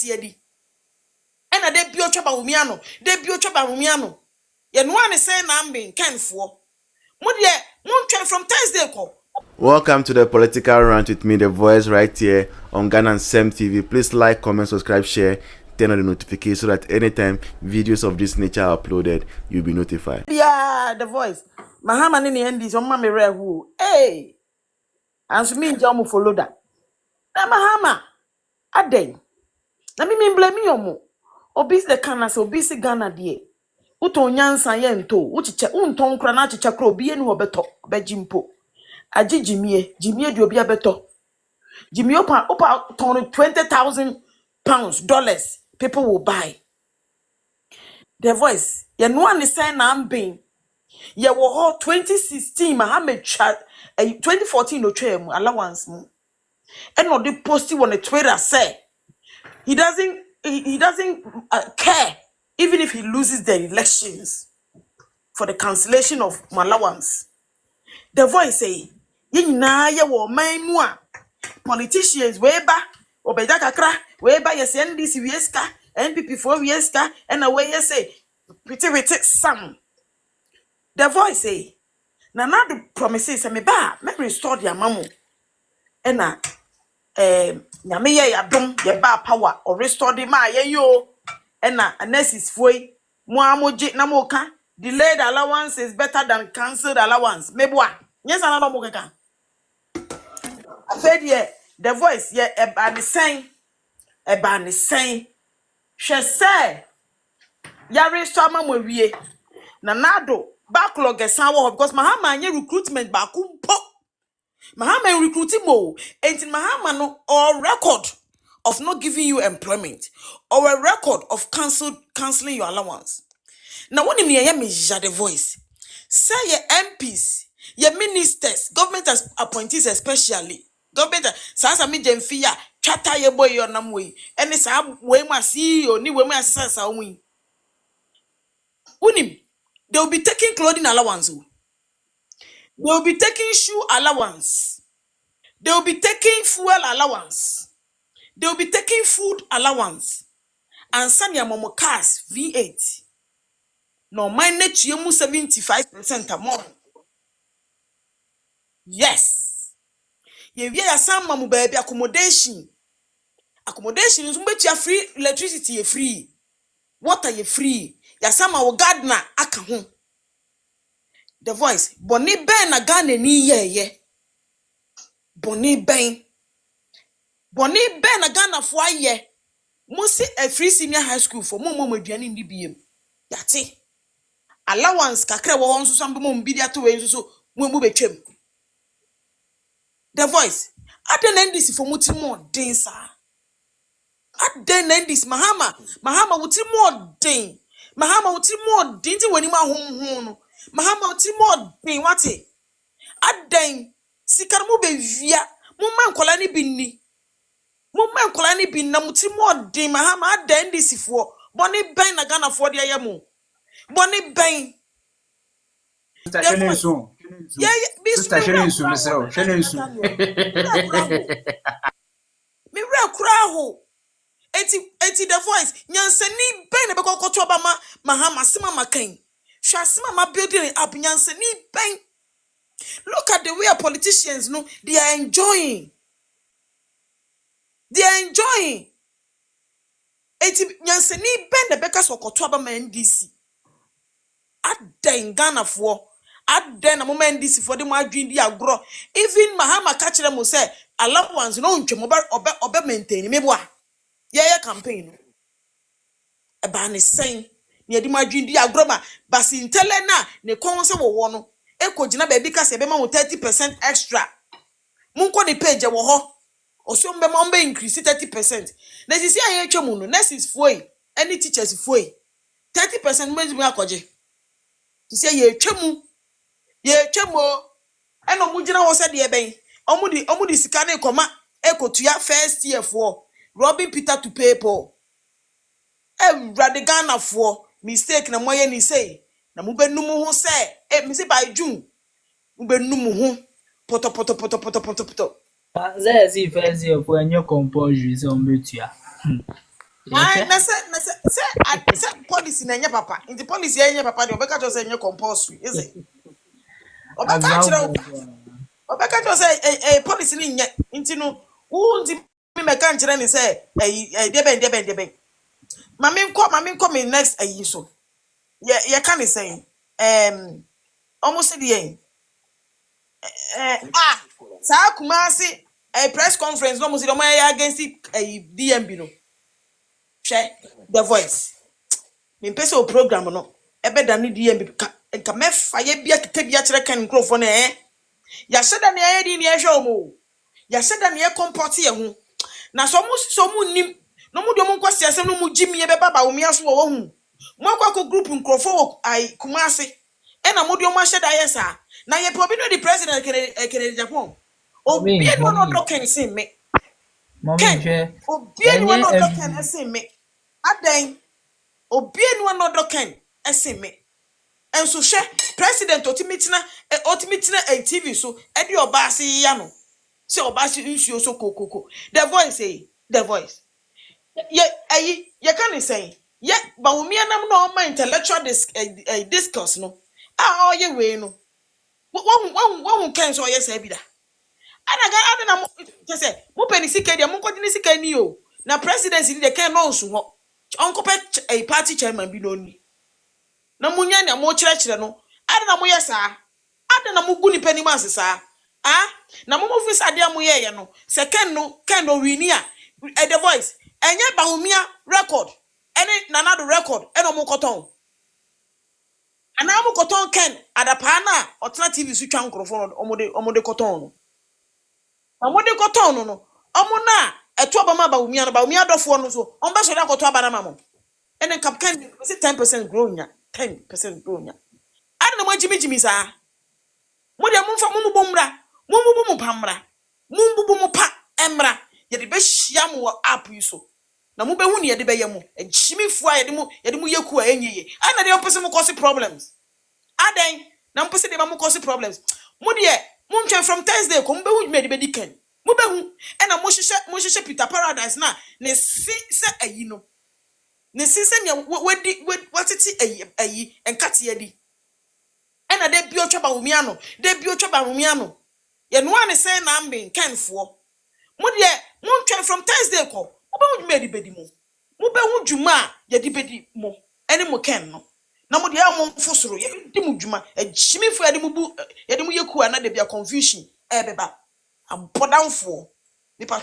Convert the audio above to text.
yedi ena de bio choba umiano de bio choba umiano ye no ane say na ambe kenfo mo de mo twen from Thursday ko. Welcome to the political rant with me, the voice, right here on Ghana and Sem TV. Please like, comment, subscribe, share, turn on the notification so that anytime videos of this nature are uploaded, you'll be notified. Yeah, the voice. Mahama ni endi so mama mere hu. Hey, anso mi nja mo follow that. Na Mahama aden. Na mi blame yomo. Obi se kana se obi se Ghana de. Uto nyansa ye nto, uchiche unton kra na chiche kra obi enu obeto, bejimpo. Aji jimie di obi abeto. Jimmy opa ton 20,000 pounds, dollars, people will buy. The voice. You know what say na ambin. Ye wo 2016 Mahama 2014 no twa allowance mu. And no dey post on the Twitter say he doesn't care even if he loses the elections for the cancellation of allowance. The voice say ye nyina ye wo man mu a politicians weba obeja kakra weba yes NDC wieska NPP for wieska and away you say pretty some. The voice say na the promises me ba me restore their mamu and na nyame ye ya dom ye ba power or restore the ma ye yo and na nurses foi mo amoje na mo ka delayed allowance is better than cancelled allowance meboa yes another mo keka afed ye the voice ye eba ni sen hwe say ya restore ma mo wie na nado backlog esan wo because Mahama anye recruitment ba kumpo Mahama recruiting mo enti Mahama no or record of not giving you employment or a record of cancelling your allowance. Now when me the voice say your MPs, your ministers, government appointees especially government sasa mi jemfia chata ye boy your namwe any sa we ma CEO ni we ma sasa wi unim they will be taking clothing allowance. They will be taking shoe allowance. They will be taking fuel allowance. They will be taking food allowance. And send your momo cars V8. No, my net you 75% or more. Yes. You hear some mamu baby accommodation. Accommodation is bet free electricity you free. Water you free. Ya some our gardener aka home. The voice. Boni ben na Ghana ni ye. Boni ben na Ghana for ye. Musi a free senior high school for momo aduane ndi biem. Yate. Allowance kakra wo honso sambo mo mbidia to we so mo betwem. The voice. Aden NDC for muti more den sa. Aden NDC Mahama wuti more den. Mahama wuti more den ti wani ma hom no. Mahama wuti more den wate. Aden sikar mo be via mo man kola ni binni. Mo man kola ni bin na muti more den Mahama aden NDC for boni ben na Ghana for dia yemo. Boni ben. Yeah, Sister Sheninsu, me kura eti the voice nyansani ben na beko koto obama Mahama sima makan hwa sima ma building up nyansani ben. Look at the way politicians no they are enjoying eti nyansani ben na beka so koto obama NDC aden Ghana for aden na moment NDC for the mo adwin di agro even Mahama catch them mo say allowance no ntwe obe maintain me boa ye campaign eba ne sen ne edi madwin di agroma basi intele na ne kon se wo no ekogina ba bi ka se be ma 30% extra munko ne page wo ho oso mbe ma mbe increase 30% na sisi aye twemu no nurses foi any teachers foi 30% mezi mu akoje sisi ye twemu eno mugina wo se de ben omudi sika na ekoma ekotua first year for Robin Peter to pay Paul. The Ghana for mistake na moye ni say na mube numu ho say me say by June mube numu ho poto. There is if I see for your composure is on betua. I say policy na nye papa. In the policy nye papa de obeka just say nye compulsory, is it? Obeka chira obeka just say policy ni nye. Inti no who nti me meka nchira ni say deben. Mami nko me next so. Ye can be saying almost the end. Sa Kumasi a press conference no musi do against DMB no. Hwe the voice. Me pese o program no ebe da ne DMB ka mefa ye bia kete bia kire kan nkrofo na ya sheda ne aye di ne ehwe omo ya sheda ne comport ye ho na so mu nim no mu do mu kwasi asem no mu jimi ye beba ba omi aso wo hu mo akwa group nkrofo ai Kumasi e na mu do mu sheda ye sa na ye probi no the president kere Japan obi no no do ken sin me Mommy, share. obi no no do ken sin me adan obi no do ken sin me enso hwe president otimitina a TV so e di oba ase ya no se oba ase nsuo so kokoko the voice ye can say ye ba wumi anam no ma intellectual discourse no ye we no won ken so ye say bi da ana na mo say mo peni sika dia mo ko ni sika ni o na presidency ni de ken no nso ho onko pe party chairman bi no ni na munya na mo kire no ada na mo yesa ada na mo gu ni pani ma sesa na mo fi sade am ye no se ken no wini a the voice enye ba humia record ene na do record eno mo koton ana mo koton ken adapa na otena TV su twa nkrofo no omode koton no omode koton no omo na eto obama ba humia dofo no so omba so da koton aba na mamo ene captain say 10% grow nya 10% grow nya ada na mo jimi sa mo de mo fa mo bomra mo pamra mo pa emra ye de be hia mo app yi so na mo be hu ne ye de be ye mo jimi fu a ye de mo yeku a enyeye ana de opese mo cause problems aden na mo pese de ba mo cause problems mo de mo ntwe from Thursday ko mo be hu me de be diken mo be hu e na mo hye Peter Paradise na ne si se ayi no ne si se ne watiti ayi enkate ya di ena de bi otwa ba wumi ano ye no ane say na mbe kenfo mo de mo ntwe from Thursday ko mo be hu me de bedi mo be hu djuma ye de bedi mo ene mo ken no na mo de ya mo mfosoro ye di mo djuma ejimifo ye de mo bu ye de mo yeku ana de bia confusion beba abodamfo nipa